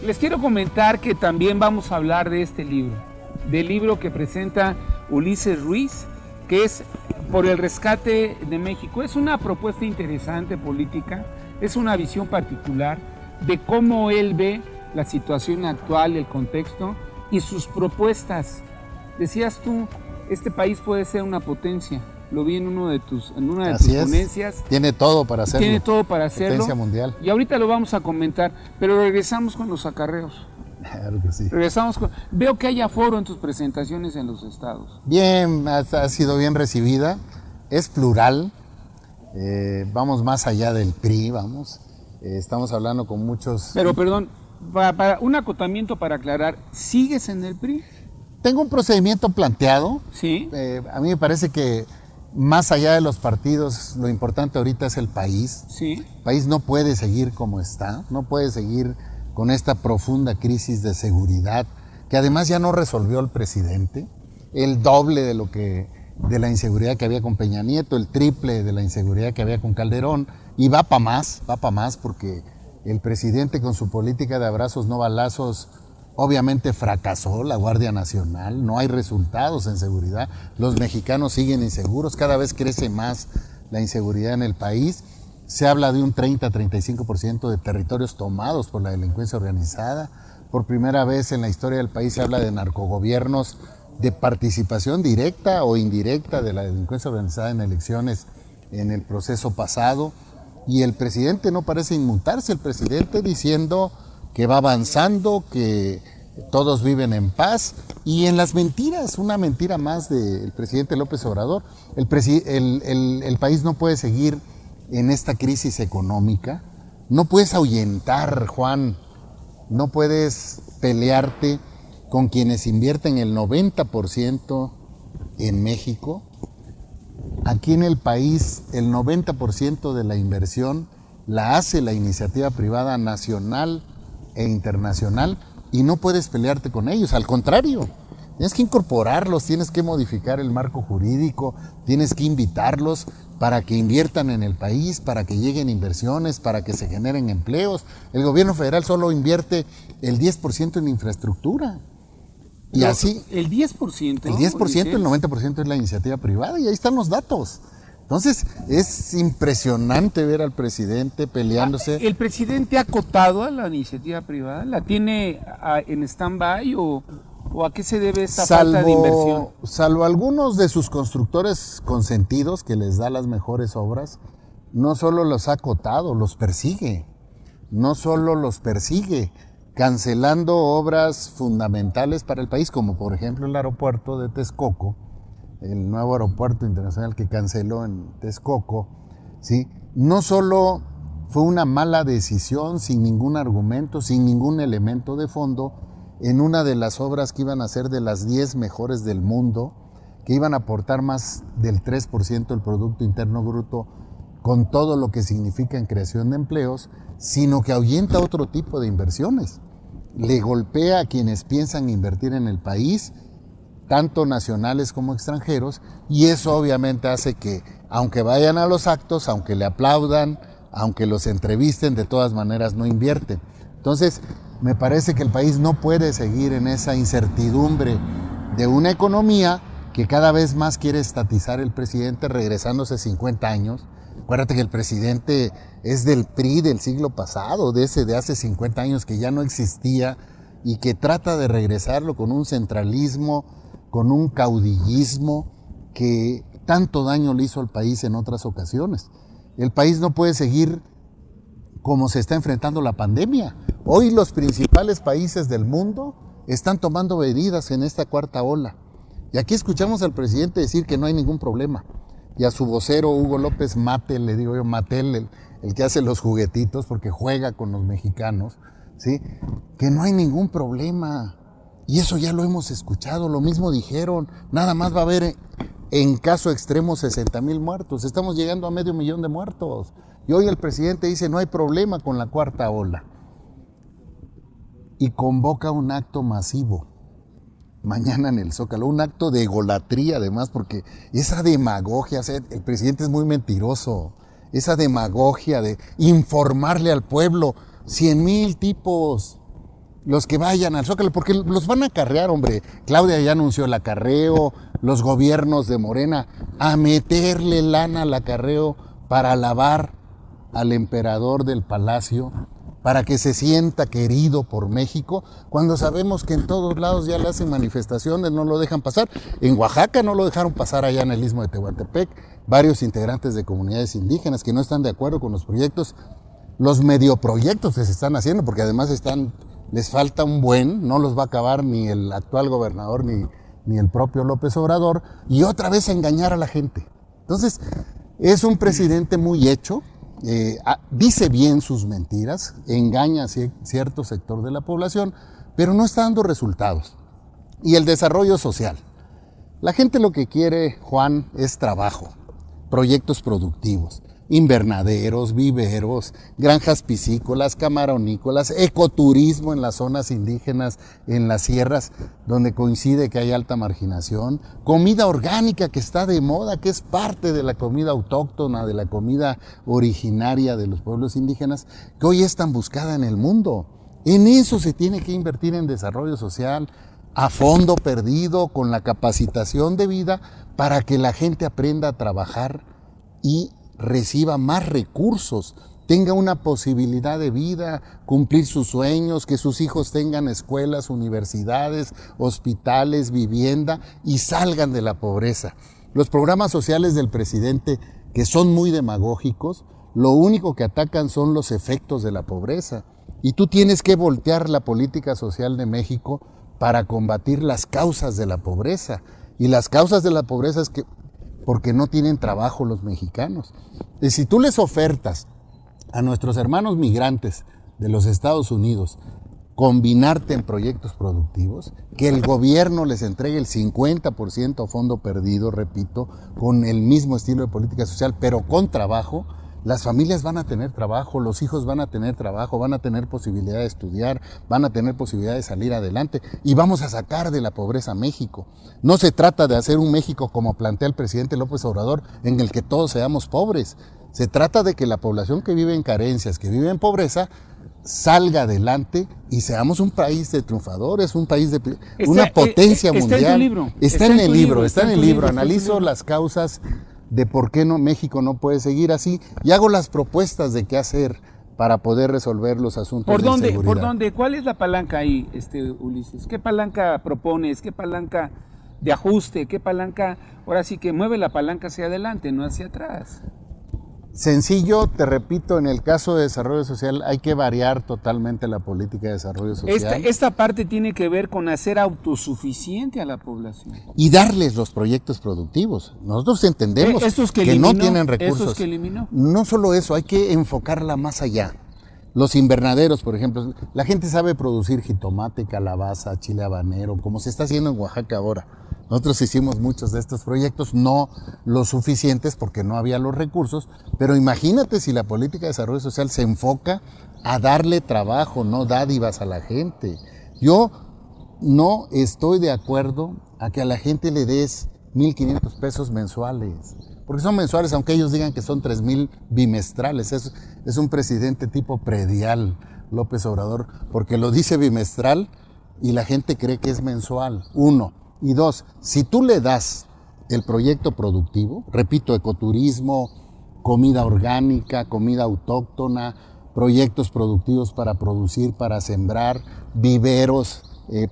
Les quiero comentar que también vamos a hablar de este libro, del libro que presenta Ulises Ruiz, que es Por el Rescate de México. Es una propuesta interesante política, es una visión particular de cómo él ve la situación actual, el contexto y sus propuestas. Decías tú, este país puede ser una potencia. Lo vi en una de tus ponencias. Tiene todo para hacerlo. Tiene todo para hacerlo. Potencia mundial. Y ahorita lo vamos a comentar, pero regresamos con los acarreos. Claro que sí. Veo que hay aforo en tus presentaciones en los estados. Bien, ha sido bien recibida. Es plural. Vamos más allá del PRI, vamos. Estamos hablando con muchos... Pero perdón, para un acotamiento para aclarar, ¿sigues en el PRI? Tengo un procedimiento planteado. Sí. A mí me parece que más allá de los partidos, lo importante ahorita es el país. Sí. El país no puede seguir como está, no puede seguir con esta profunda crisis de seguridad, que además ya no resolvió el presidente, el doble de la inseguridad que había con Peña Nieto, el triple de la inseguridad que había con Calderón, y va para más, porque el presidente con su política de abrazos no balazos obviamente fracasó. La Guardia Nacional, no hay resultados en seguridad, los mexicanos siguen inseguros, cada vez crece más la inseguridad en el país. Se habla de un 30-35% de territorios tomados por la delincuencia organizada. Por primera vez en la historia del país se habla de narcogobiernos, de participación directa o indirecta de la delincuencia organizada en elecciones en el proceso pasado. Y el presidente no parece inmutarse, el presidente diciendo que va avanzando, que todos viven en paz, y en las mentiras, una mentira más del presidente López Obrador. El país no puede seguir en esta crisis económica, no puedes ahuyentar, Juan, no puedes pelearte con quienes invierten el 90% en México. Aquí en el país el 90% de la inversión la hace la iniciativa privada nacional e internacional, y no puedes pelearte con ellos, al contrario, tienes que incorporarlos, tienes que modificar el marco jurídico, tienes que invitarlos para que inviertan en el país, para que lleguen inversiones, para que se generen empleos. El gobierno federal solo invierte el 10% en infraestructura. Y no, así... El 10%. El 10%, el 90% es la iniciativa privada, y ahí están los datos. Entonces, es impresionante ver al presidente peleándose. ¿El presidente ha acotado a la iniciativa privada? ¿La tiene en stand-by o a qué se debe esta falta de inversión? Salvo algunos de sus constructores consentidos que les da las mejores obras, no solo los ha acotado, los persigue. No solo los persigue, cancelando obras fundamentales para el país, como por ejemplo el aeropuerto de Texcoco, el nuevo aeropuerto internacional que canceló en Texcoco, ¿sí? No solo fue una mala decisión, sin ningún argumento, sin ningún elemento de fondo, en una de las obras que iban a ser de las 10 mejores del mundo, que iban a aportar más del 3% del Producto Interno Bruto, con todo lo que significa en creación de empleos, sino que ahuyenta otro tipo de inversiones. Le golpea a quienes piensan invertir en el país, tanto nacionales como extranjeros, y eso obviamente hace que, aunque vayan a los actos, aunque le aplaudan, aunque los entrevisten, de todas maneras no invierten. Entonces, me parece que el país no puede seguir en esa incertidumbre de una economía que cada vez más quiere estatizar el presidente, regresándose 50 años. Acuérdate que el presidente es del PRI del siglo pasado, de hace 50 años, que ya no existía, y que trata de regresarlo con un centralismo, con un caudillismo que tanto daño le hizo al país en otras ocasiones. El país no puede seguir como se está enfrentando la pandemia. Hoy los principales países del mundo están tomando medidas en esta cuarta ola. Y aquí escuchamos al presidente decir que no hay ningún problema. Y a su vocero Hugo López Mattel, le digo yo, Mattel, el que hace los juguetitos porque juega con los mexicanos, ¿sí? Que no hay ningún problema. Y eso ya lo hemos escuchado, lo mismo dijeron, nada más va a haber en caso extremo 60,000 muertos, estamos llegando a 500,000 de muertos. Y hoy el presidente dice no hay problema con la cuarta ola. Y convoca un acto masivo, mañana en el Zócalo, un acto de egolatría además, porque esa demagogia, o sea, el presidente es muy mentiroso, esa demagogia de informarle al pueblo, 100,000 tipos, los que vayan al Zócalo, porque los van a acarrear, hombre. Claudia ya anunció el acarreo, los gobiernos de Morena, a meterle lana al acarreo para alabar al emperador del palacio, para que se sienta querido por México, cuando sabemos que en todos lados ya le hacen manifestaciones, no lo dejan pasar. En Oaxaca no lo dejaron pasar allá en el Istmo de Tehuantepec, varios integrantes de comunidades indígenas que no están de acuerdo con los proyectos, los medioproyectos que se están haciendo, porque además les falta un buen, no los va a acabar ni el actual gobernador ni el propio López Obrador, y otra vez a engañar a la gente. Entonces, es un presidente muy hecho, dice bien sus mentiras, engaña a cierto sector de la población, pero no está dando resultados. Y el desarrollo social. La gente lo que quiere, Juan, es trabajo, proyectos productivos, invernaderos, viveros, granjas piscícolas, camaronícolas, ecoturismo en las zonas indígenas, en las sierras, donde coincide que hay alta marginación, comida orgánica que está de moda, que es parte de la comida autóctona, de la comida originaria de los pueblos indígenas, que hoy es tan buscada en el mundo. En eso se tiene que invertir, en desarrollo social, a fondo perdido, con la capacitación debida, para que la gente aprenda a trabajar y reciba más recursos, tenga una posibilidad de vida, cumplir sus sueños, que sus hijos tengan escuelas, universidades, hospitales, vivienda y salgan de la pobreza. Los programas sociales del presidente, que son muy demagógicos, lo único que atacan son los efectos de la pobreza. Y tú tienes que voltear la política social de México para combatir las causas de la pobreza. Y las causas de la pobreza es que porque no tienen trabajo los mexicanos. Y si tú les ofertas a nuestros hermanos migrantes de los Estados Unidos combinarte en proyectos productivos, que el gobierno les entregue el 50% a fondo perdido, repito, con el mismo estilo de política social, pero con trabajo, las familias van a tener trabajo, los hijos van a tener trabajo, van a tener posibilidad de estudiar, van a tener posibilidad de salir adelante y vamos a sacar de la pobreza a México. No se trata de hacer un México como plantea el presidente López Obrador, en el que todos seamos pobres. Se trata de que la población que vive en carencias, que vive en pobreza, salga adelante y seamos un país de triunfadores, un país de una potencia mundial. Está en tu libro. Está en el libro. Analizo las causas de por qué México no puede seguir así y hago las propuestas de qué hacer para poder resolver los asuntos de inseguridad. ¿Por dónde? ¿Cuál es la palanca ahí, Ulises? ¿Qué palanca propones? ¿Qué palanca de ajuste? ¿Qué palanca, ahora sí que mueve la palanca hacia adelante, no hacia atrás? Sencillo, te repito, en el caso de desarrollo social hay que variar totalmente la política de desarrollo social. Esta parte tiene que ver con hacer autosuficiente a la población. Y darles los proyectos productivos. Nosotros entendemos que no tienen recursos. ¿Esos que eliminó? No solo eso, hay que enfocarla más allá. Los invernaderos, por ejemplo, la gente sabe producir jitomate, calabaza, chile habanero, como se está haciendo en Oaxaca ahora. Nosotros hicimos muchos de estos proyectos, no los suficientes porque no había los recursos, pero imagínate si la política de desarrollo social se enfoca a darle trabajo, no dádivas a la gente. Yo no estoy de acuerdo a que a la gente le des 1,500 pesos mensuales, porque son mensuales, aunque ellos digan que son 3,000 bimestrales. Es un presidente tipo predial, López Obrador, porque lo dice bimestral y la gente cree que es mensual, 1. Y 2, si tú le das el proyecto productivo, repito, ecoturismo, comida orgánica, comida autóctona, proyectos productivos para producir, para sembrar, viveros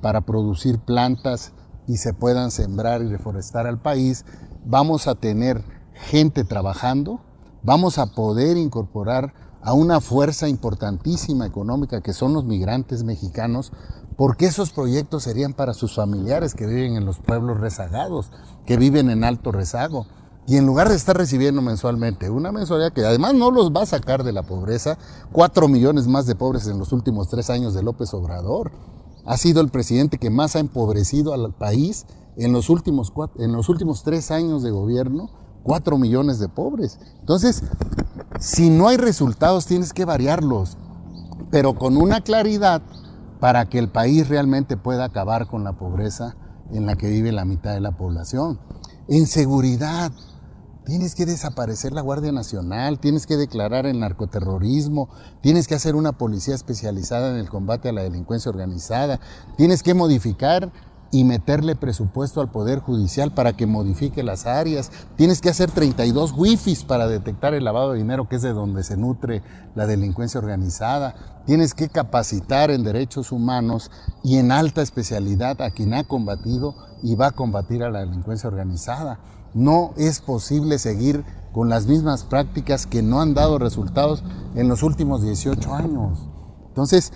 para producir plantas y se puedan sembrar y reforestar al país, vamos a tener gente trabajando, vamos a poder incorporar a una fuerza importantísima económica que son los migrantes mexicanos, porque esos proyectos serían para sus familiares que viven en los pueblos rezagados, que viven en alto rezago. Y en lugar de estar recibiendo mensualmente una mensualidad que además no los va a sacar de la pobreza, 4 millones más de pobres en los últimos 3 años de López Obrador. Ha sido el presidente que más ha empobrecido al país en los últimos 3 años de gobierno, 4 millones de pobres. Entonces, si no hay resultados, tienes que variarlos, pero con una claridad para que el país realmente pueda acabar con la pobreza en la que vive la mitad de la población. En seguridad, Tienes que desaparecer la Guardia Nacional, tienes que declarar el narcoterrorismo, tienes que hacer una policía especializada en el combate a la delincuencia organizada, tienes que modificar y meterle presupuesto al Poder Judicial para que modifique las áreas. Tienes que hacer 32 wifis para detectar el lavado de dinero, que es de donde se nutre la delincuencia organizada. Tienes que capacitar en derechos humanos y en alta especialidad a quien ha combatido y va a combatir a la delincuencia organizada. No es posible seguir con las mismas prácticas que no han dado resultados en los últimos 18 años. Entonces,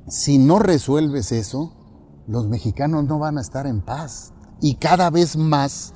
si no resuelves eso, los mexicanos no van a estar en paz y cada vez más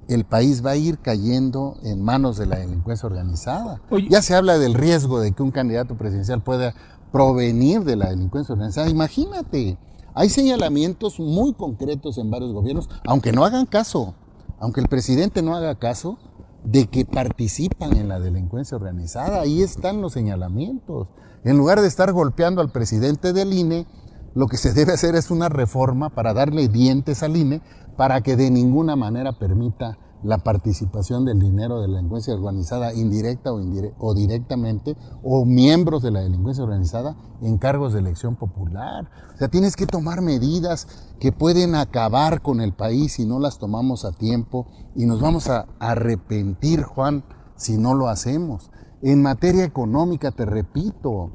el país va a ir cayendo en manos de la delincuencia organizada. Oye, ya se habla del riesgo de que un candidato presidencial pueda provenir de la delincuencia organizada. Imagínate, hay señalamientos muy concretos en varios gobiernos, aunque no hagan caso, aunque el presidente no haga caso, de que participan en la delincuencia organizada. Ahí están los señalamientos. En lugar de estar golpeando al presidente del INE, lo que se debe hacer es una reforma para darle dientes al INE para que de ninguna manera permita la participación del dinero de la delincuencia organizada, indirecta o directamente, o miembros de la delincuencia organizada en cargos de elección popular. O sea, tienes que tomar medidas que pueden acabar con el país si no las tomamos a tiempo y nos vamos a arrepentir, Juan, si no lo hacemos. En materia económica, te repito,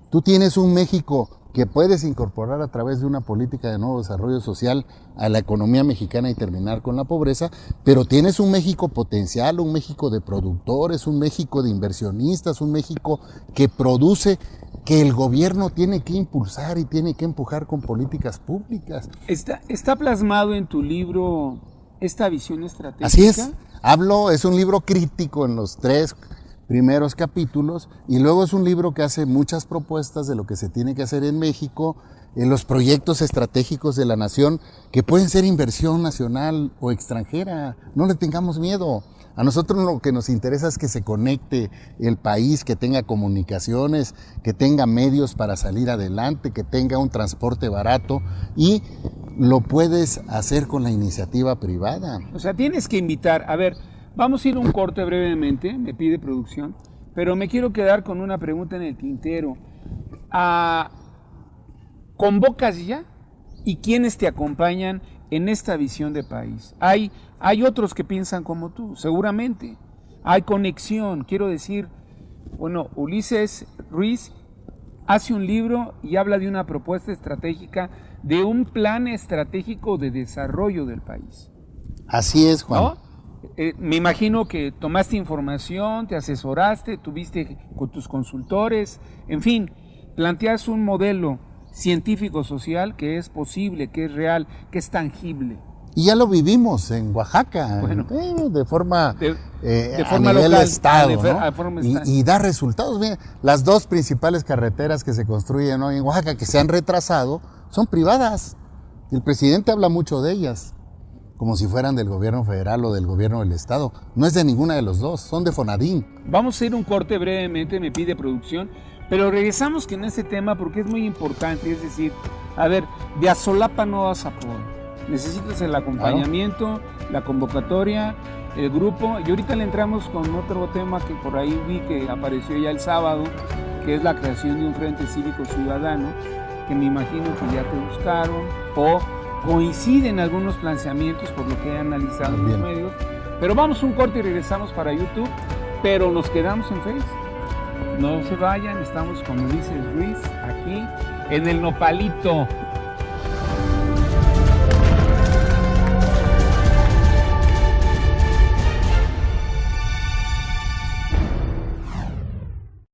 tú tienes un México que puedes incorporar a través de una política de nuevo desarrollo social a la economía mexicana y terminar con la pobreza, pero tienes un México potencial, un México de productores, un México de inversionistas, un México que produce, que el gobierno tiene que impulsar y tiene que empujar con políticas públicas. ¿Está plasmado en tu libro esta visión estratégica? Así es, es un libro crítico en los 3 primeros capítulos, y luego es un libro que hace muchas propuestas de lo que se tiene que hacer en México, en los proyectos estratégicos de la nación, que pueden ser inversión nacional o extranjera. No le tengamos miedo. A nosotros lo que nos interesa es que se conecte el país, que tenga comunicaciones, que tenga medios para salir adelante, que tenga un transporte barato, y lo puedes hacer con la iniciativa privada. O sea, tienes que invitar, a ver, vamos a ir a un corte brevemente, me pide producción, pero me quiero quedar con una pregunta en el tintero. ¿Convocas ya? ¿Y quiénes te acompañan en esta visión de país? Hay otros que piensan como tú, seguramente. Hay conexión, quiero decir, bueno, Ulises Ruiz hace un libro y habla de una propuesta estratégica, de un plan estratégico de desarrollo del país. Así es, Juan. ¿No? Me imagino que tomaste información, te asesoraste, tuviste con tus consultores, en fin, planteas un modelo científico-social que es posible, que es real, que es tangible. Y ya lo vivimos en Oaxaca, bueno, de forma a nivel local, estado, ¿no? Y da resultados. Mira, las 2 principales carreteras que se construyen hoy en Oaxaca, que se han retrasado, son privadas. El presidente habla mucho de ellas, como si fueran del gobierno federal o del gobierno del estado. No es de ninguna de los dos, son de Fonadín. Vamos a hacer un corte brevemente, me pide producción, pero regresamos en este tema porque es muy importante. Es decir, a ver, de a solapa no vas a poder. Necesitas el acompañamiento, la convocatoria, el grupo, y ahorita le entramos con otro tema que por ahí vi que apareció ya el sábado, que es la creación de un Frente Cívico Ciudadano, que me imagino que ya te buscaron, o coinciden algunos planteamientos por lo que he analizado en los medios. Pero vamos a un corte y regresamos para YouTube, pero nos quedamos en Facebook. No se vayan, estamos con Ulises Ruiz aquí en el Nopalito.